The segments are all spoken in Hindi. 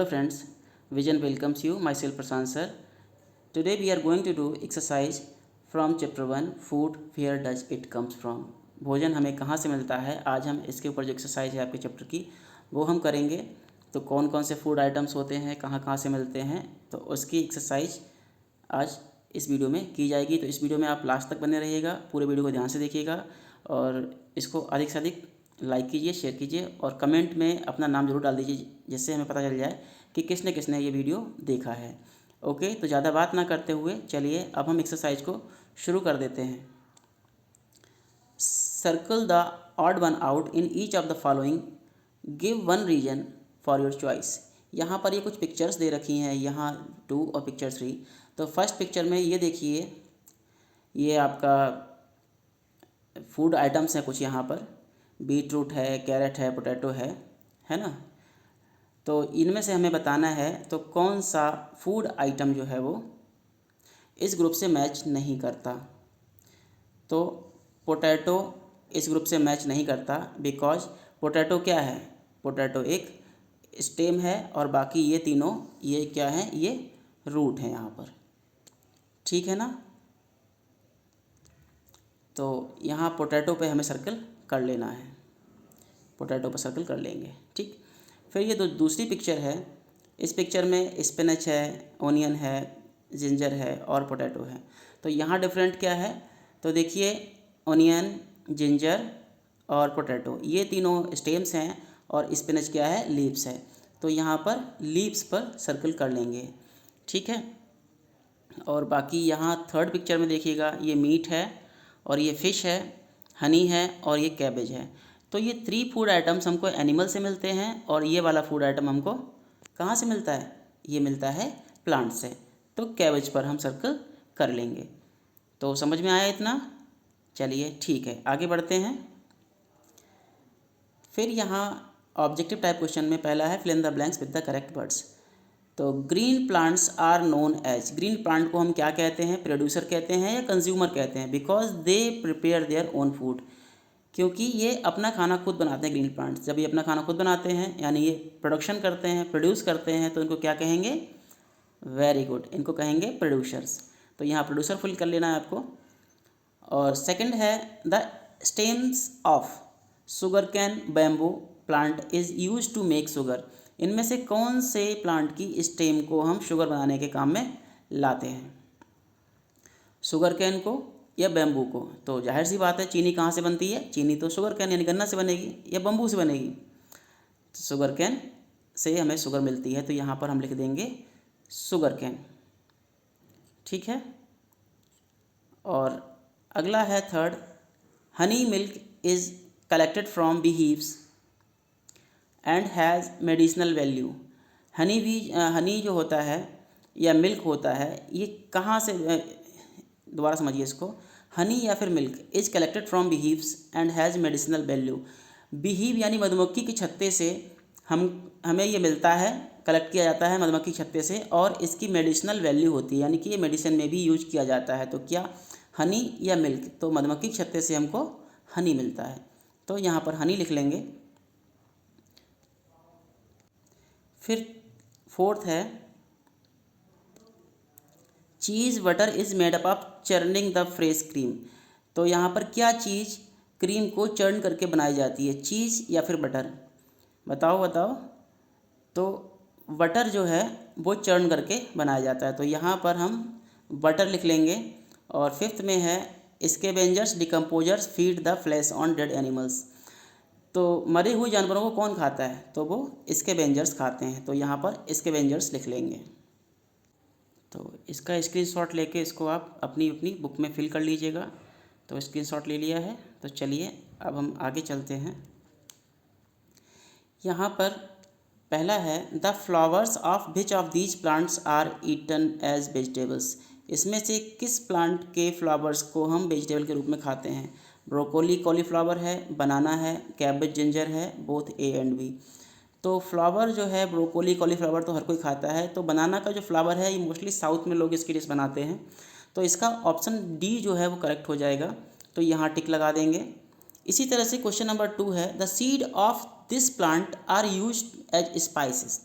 Hello friends, Vision welcomes you, myself Prashant sir. Today we are going to do exercise from chapter 1 food, where does it comes from. भोजन हमें कहाँ से मिलता है। आज हम इसके ऊपर जो एक्सरसाइज है आपके चैप्टर की वो हम करेंगे। तो कौन कौन से फूड आइटम्स होते हैं, कहाँ कहाँ से मिलते हैं, तो उसकी एक्सरसाइज आज इस वीडियो में की जाएगी। तो इस वीडियो में आप लास्ट तक बने रहिएगा, पूरे वीडियो को ध्यान से देखिएगा और इसको अधिक से अधिक लाइक कीजिए, शेयर कीजिए और कमेंट में अपना नाम ज़रूर डाल दीजिए, जिससे हमें पता चल जाए कि किसने किसने ये वीडियो देखा है। ओके, तो ज़्यादा बात ना करते हुए चलिए अब हम एक्सरसाइज को शुरू कर देते हैं। Circle the odd one out in each of the following, give one reason for your choice. यहाँ पर ये कुछ पिक्चर्स दे रखी हैं, यहाँ 2 और पिक्चर 3। तो फर्स्ट पिक्चर में ये देखिए, ये आपका फूड आइटम्स हैं कुछ। यहाँ पर बीट रूट है, कैरेट है, पोटैटो है ना। तो इनमें से हमें बताना है तो कौन सा फूड आइटम जो है वो इस ग्रुप से मैच नहीं करता। तो पोटैटो इस ग्रुप से मैच नहीं करता, बिकॉज पोटैटो क्या है, पोटैटो एक स्टेम है और बाकी ये तीनों ये क्या है, ये रूट है यहाँ पर, ठीक है ना। तो यहाँ पोटैटो पे हमें सर्कल कर लेना है, पोटैटो पर सर्कल कर लेंगे, ठीक। फिर ये दूसरी पिक्चर है, इस पिक्चर में स्पिनच है, ओनियन है, जिंजर है और पोटैटो है। तो यहाँ डिफरेंट क्या है, तो देखिए ओनियन, जिंजर और पोटैटो ये तीनों स्टेम्स हैं और स्पिनच क्या है, लीव्स है। तो यहाँ पर लीव्स पर सर्कल कर लेंगे, ठीक है। और बाकी यहाँ थर्ड पिक्चर में देखिएगा, ये मीट है और ये फ़िश है, हनी है और ये कैबेज है। तो ये 3 फूड आइटम्स हमको एनिमल से मिलते हैं और ये वाला फूड आइटम हमको कहाँ से मिलता है, ये मिलता है प्लांट से। तो कैबेज पर हम सर्कल कर लेंगे। तो समझ में आया इतना, चलिए ठीक है आगे बढ़ते हैं। फिर यहाँ ऑब्जेक्टिव टाइप क्वेश्चन में पहला है fill in the blanks with the correct words. तो green plants are known as, green plant को हम क्या कहते हैं, प्रोड्यूसर कहते हैं या कंज्यूमर कहते हैं, because they prepare their own food, क्योंकि ये अपना खाना खुद बनाते हैं। ग्रीन प्लांट्स जब ये अपना खाना खुद बनाते हैं यानी ये प्रोडक्शन करते हैं, प्रोड्यूस करते हैं, तो इनको क्या कहेंगे, वेरी गुड, इनको कहेंगे प्रोड्यूसर्स। तो यहाँ प्रोड्यूसर फुल कर लेना है आपको। और सेकंड है the stems of sugar cane bamboo plant is use to make sugar. इनमें से कौन से प्लांट की स्टेम को हम शुगर बनाने के काम में लाते हैं, शुगर कैन को या बैम्बू को। तो जाहिर सी बात है चीनी कहाँ से बनती है, चीनी तो शुगर कैन यानी गन्ना से बनेगी या बम्बू से बनेगी। तो शुगर कैन से हमें शुगर मिलती है, तो यहाँ पर हम लिख देंगे शुगर कैन, ठीक है। और अगला है third, honey milk is collected from bee hives and has medicinal value. Honey जो होता है या मिल्क होता है, ये कहाँ से, दोबारा समझिए इसको, हनी या फिर milk is collected from beehives and has medicinal value. Beehive यानी मधुमक्खी की छत्ते से हमें ये मिलता है, कलेक्ट किया जाता है मधुमक्खी की छत्ते से, और इसकी मेडिसिनल वैल्यू होती है, यानी कि ये मेडिसिन में भी यूज किया जाता है। तो क्या हनी या मिल्क, तो मधुमक्खी की छत्ते से हमको हनी मिलता है, तो यहाँ पर हनी लिख लेंगे। फिर फोर्थ है चीज़ butter is made up of churning the fresh cream. तो यहाँ पर क्या चीज़ क्रीम को चर्न करके बनाई जाती है, चीज़ या फिर बटर, बताओ। तो बटर जो है वो चर्न करके बनाया जाता है, तो यहाँ पर हम बटर लिख लेंगे। और फिफ्थ में है scavengers decomposers feed the flash on dead animals. तो मरे हुए जानवरों को कौन खाता है, तो वो स्कैवेंजर्स खाते हैं, तो यहाँ पर स्कैवेंजर्स लिख लेंगे। तो इसका स्क्रीनशॉट लेके इसको आप अपनी अपनी बुक में फिल कर लीजिएगा। तो स्क्रीनशॉट ले लिया है, तो चलिए अब हम आगे चलते हैं। यहाँ पर पहला है the flowers of which of these plants are eaten as vegetables. इसमें से किस प्लांट के फ्लावर्स को हम वेजिटेबल के रूप में खाते हैं, ब्रोकोली कॉलीफ्लावर है, बनाना है, कैबेज जिंजर है, बोथ ए एंड बी। तो फ्लावर जो है ब्रोकोली कॉलीफ्लावर तो हर कोई खाता है, तो बनाना का जो फ्लावर है ये मोस्टली साउथ में लोग इसकी डिश बनाते हैं, तो इसका ऑप्शन डी जो है वो करेक्ट हो जाएगा। तो यहाँ टिक लगा देंगे। इसी तरह से क्वेश्चन नंबर 2 है the seed of this plant are used as spices.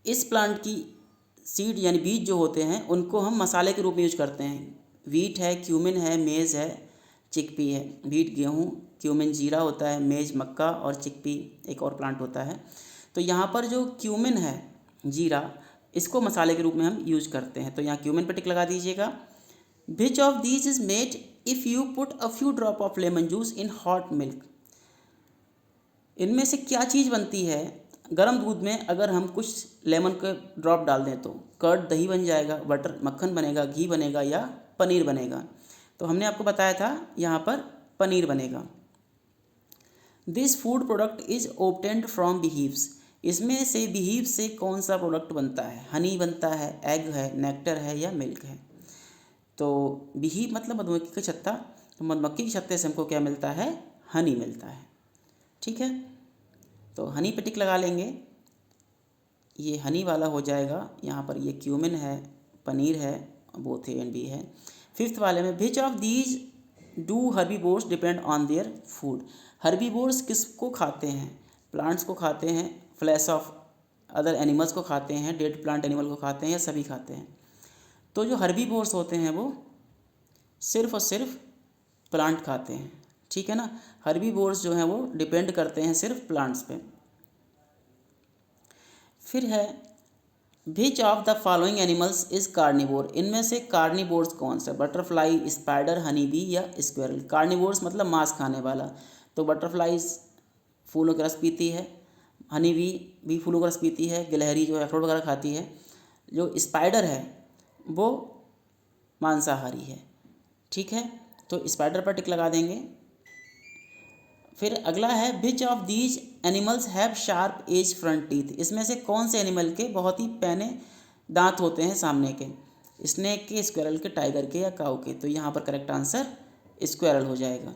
इस प्लांट की सीड यानी बीज जो होते हैं उनको हम मसाले के रूप में यूज करते हैं। वीट है, क्यूमिन है, मेज़ है, चिकपी है। वीट गेहूँ, क्यूमिन जीरा होता है, मेज़ मक्का और चिकपी एक और प्लांट होता है। तो यहाँ पर जो क्यूमिन है, जीरा, इसको मसाले के रूप में हम यूज करते हैं। तो यहाँ क्यूमिन पर टिक लगा दीजिएगा। विच of these is made if you put a few drop of lemon juice in hot milk. इनमें से क्या चीज़ बनती है गर्म दूध में अगर हम कुछ लेमन के ड्रॉप डाल दें तो? कर्ड दही बन जाएगा, बटर मक्खन बनेगा, घी बनेगा या पनीर बनेगा। तो हमने आपको बताया था यहाँ पर पनीर बनेगा। This food product is obtained from beehives. इसमें से बीहीव से कौन सा प्रोडक्ट बनता है? हनी बनता है, एग है, नेक्टर है या मिल्क है? तो बीहीव मतलब मधुमक्खी का छत्ता। तो मधुमक्खी के छत्ते से हमको क्या मिलता है? हनी मिलता है। ठीक है, तो हनी पे टिक लगा लेंगे। ये हनी वाला हो जाएगा। यहाँ पर ये क्यूमिन है, पनीर है, बोथ ए एंड बी है। फिफ्थ वाले में विच of these do herbivores depend on their food. Herbivores किसको खाते हैं? प्लांट्स को खाते हैं, फ्लैश ऑफ अदर एनिमल्स को खाते हैं, डेड प्लांट एनिमल को खाते हैं या सभी खाते हैं? तो जो हर्बीवोर्स होते हैं वो सिर्फ और सिर्फ प्लांट खाते हैं। ठीक है ना, हर्बीवोर्स जो हैं वो डिपेंड करते हैं सिर्फ प्लांट्स पे। फिर है which of the following animals is carnivore. इनमें से कार्निवोर्स कौन सा? बटरफ्लाई, स्पाइडर, हनी बी या स्क्वेरल। कार्निवोर्स मतलब मांस खाने वाला। तो बटरफ्लाई फूलों का रस पीती है, हनी बी भी फूलों का रस पीती है, गिलहरी जो है अखरोट वगैरह खाती है, जो स्पाइडर है वो मांसाहारी है। ठीक है, तो स्पाइडर पर टिक लगा देंगे। फिर अगला है which of these animals have sharp edge front teeth. इसमें से कौन से एनिमल के बहुत ही पैने दांत होते हैं सामने के? स्नेक के, स्क्वेरल के, टाइगर के या काऊ के? तो यहाँ पर करेक्ट आंसर स्क्वेरल हो जाएगा।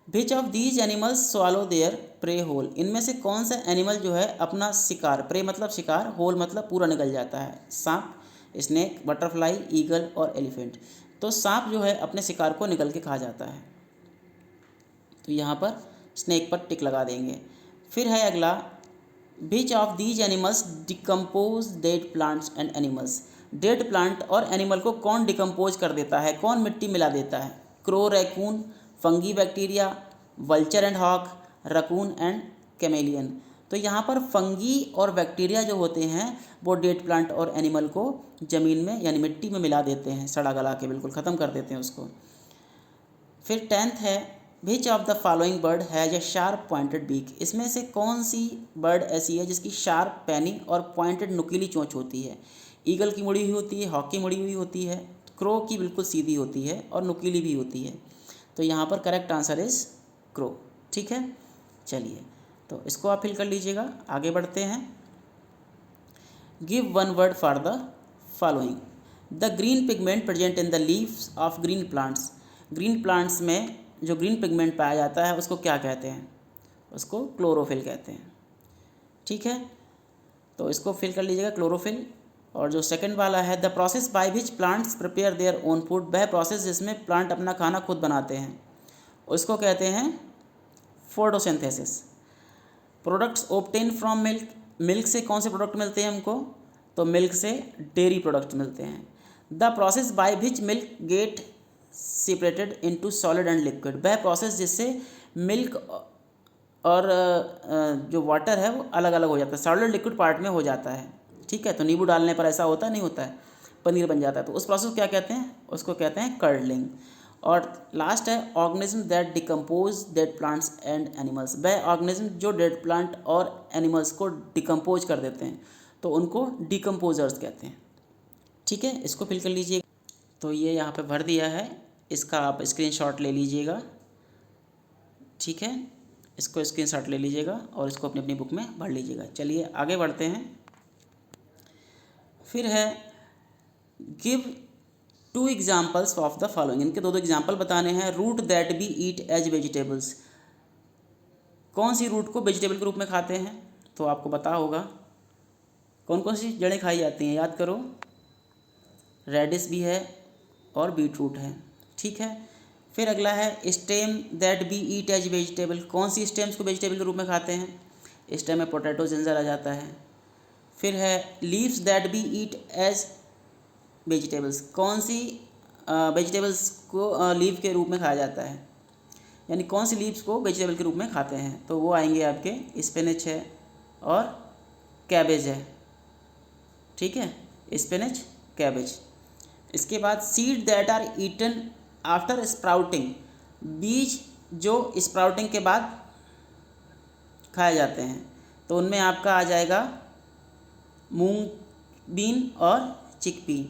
Which of these animals swallow their prey whole. इनमें से कौन सा एनिमल जो है अपना शिकार, प्रे मतलब शिकार, होल मतलब पूरा निगल जाता है? सांप, स्नेक, बटरफ्लाई, ईगल और एलिफेंट। तो सांप जो है अपने शिकार को निगल के खा जाता है। तो यहाँ पर स्नेक पर टिक लगा देंगे। फिर है अगला विच of these animals decompose dead plants and animals. Dead plant और एनिमल को कौन डिकम्पोज कर देता है, कौन मिट्टी मिला देता है? Crow, raccoon, fungi bacteria, vulture and hawk, raccoon and chameleon. तो यहाँ पर फंगी और बैक्टीरिया जो होते हैं वो डेड प्लांट और एनिमल को ज़मीन में यानी मिट्टी में मिला देते हैं, सड़ा गला के बिल्कुल ख़त्म कर देते हैं उसको। फिर 10th है which of the following bird has a sharp pointed beak. इसमें से कौन सी बर्ड ऐसी है जिसकी शार्प पैनी और पॉइंटेड नुकीली चोंच होती है? ईगल की मुड़ी हुई होती है, हॉक की मुड़ी हुई होती है, क्रो की बिल्कुल सीधी होती है और नुकीली भी होती है। तो यहाँ पर करेक्ट आंसर इज क्रो। ठीक है, चलिए तो इसको आप फिल कर लीजिएगा। आगे बढ़ते हैं। Give one word for the following. The green pigment present in the leaves of green plants. Green plants में जो ग्रीन पिगमेंट पाया जाता है उसको क्या कहते हैं? उसको क्लोरोफिल कहते हैं। ठीक है, तो इसको फिल कर लीजिएगा क्लोरोफिल। और जो सेकंड वाला है the process by which plants prepare their own food. वह प्रोसेस जिसमें प्लांट अपना खाना खुद बनाते हैं उसको कहते हैं photosynthesis. Products obtain from milk. Milk से कौन से प्रोडक्ट मिलते हैं हमको? तो मिल्क से डेयरी प्रोडक्ट्स मिलते हैं। The process by which milk get separated into solid and liquid. वह प्रोसेस जिससे मिल्क और जो वाटर है वो अलग अलग हो जाता है, सॉलिड लिक्विड पार्ट में हो जाता है। ठीक है, तो नींबू डालने पर ऐसा होता नहीं होता है, पनीर बन जाता है। तो उस प्रोसेस को क्या कहते हैं? उसको कहते हैं कर्डलिंग। और लास्ट है organism that decompose dead plants and animals. वह ऑर्गेनिज्म जो डेड प्लांट और एनिमल्स को डिकम्पोज कर देते हैं तो उनको डिकम्पोजर्स कहते हैं। ठीक है, इसको फिल कर लीजिए। तो ये यहाँ पे भर दिया है, इसका आप स्क्रीनशॉट ले लीजिएगा। ठीक है, इसको स्क्रीनशॉट ले लीजिएगा और इसको अपनी अपनी बुक में भर लीजिएगा। चलिए आगे बढ़ते हैं। फिर है give 2 examples of the following. इनके 2 एग्जाम्पल बताने हैं। Root that be eat as vegetables. कौन सी रूट को वेजिटेबल के रूप में खाते हैं? तो आपको पता होगा कौन कौन सी जड़ें खाई जाती हैं, याद करो। रेडिश भी है और बीट रूट है। ठीक है, फिर अगला है stem that be eat as vegetable. कौन सी स्टेम्स को वेजिटेबल के रूप में खाते हैं? स्टेम में पोटैटो, जिंजर आ जाता है। फिर है leaves that be eat as vegetables, कौन सी वेजिटेबल्स को लीव के रूप में खाया जाता है, यानी कौन सी लीव्स को वेजिटेबल के रूप में खाते हैं, तो वो आएंगे आपके स्पिनच है और कैबेज है, ठीक है, स्पिनच कैबेज। इसके बाद seed that are eaten after sprouting, बीज जो स्प्राउटिंग के बाद खाए जाते हैं, तो उनमें आपका आ जाएगा मूंग बीन और चिकपी।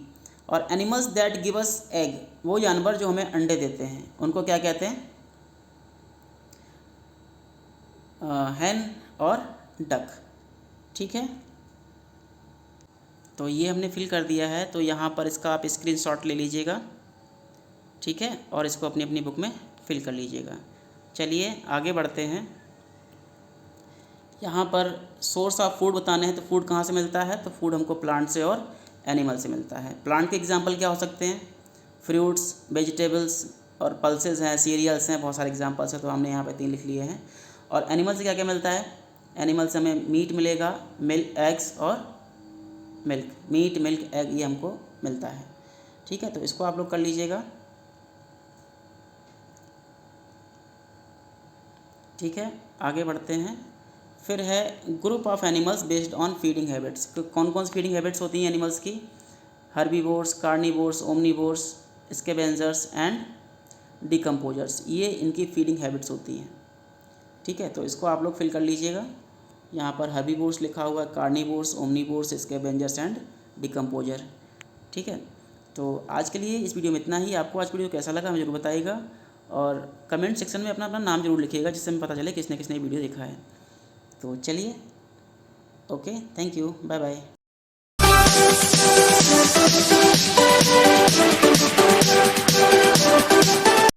और animals that give us egg, वो जानवर जो हमें अंडे देते हैं उनको क्या कहते हैं, हैन और डक, ठीक है। तो ये हमने फिल कर दिया है, तो यहाँ पर इसका आप स्क्रीनशॉट ले लीजिएगा, ठीक है, और इसको अपनी अपनी बुक में फिल कर लीजिएगा। चलिए आगे बढ़ते हैं। यहाँ पर सोर्स ऑफ फूड बताने हैं, तो फूड कहाँ से मिलता है, तो फूड हमको प्लांट से और एनिमल से मिलता है। प्लांट के एग्जांपल क्या हो सकते हैं, फ्रूट्स, वेजिटेबल्स और पल्सेस हैं, सीरियल्स हैं, बहुत सारे एग्जांपल्स हैं, तो हमने यहाँ पे 3 लिख लिए हैं। और एनिमल से क्या क्या मिलता है, एनिमल से हमें मीट मिलेगा, मिल्क, एग्स और मिल्क, मीट, मिल्क, एग, ये हमको मिलता है, ठीक है। तो इसको आप लोग कर लीजिएगा, ठीक है। आगे बढ़ते हैं। फिर है group of animals based on feeding habits, कौन कौन सी फीडिंग हैबिट्स होती हैं एनिमल्स की, herbivores, carnivores, omnivores, scavengers and decomposers, ये इनकी फीडिंग हैबिट्स होती हैं, ठीक है। तो इसको आप लोग फिल कर लीजिएगा। यहाँ पर हर्बीवोर्स लिखा हुआ है, carnivores, omnivores, scavengers and decomposer, ठीक है। तो आज के लिए इस वीडियो में इतना ही। आपको आज वीडियो कैसा लगा हमें जरूर बताइएगा, और कमेंट सेक्शन में अपना अपना नाम जरूर लिखिएगा, जिससे हमें पता चले किसने किसने वीडियो देखा है। तो चलिए, okay, thank you, bye bye.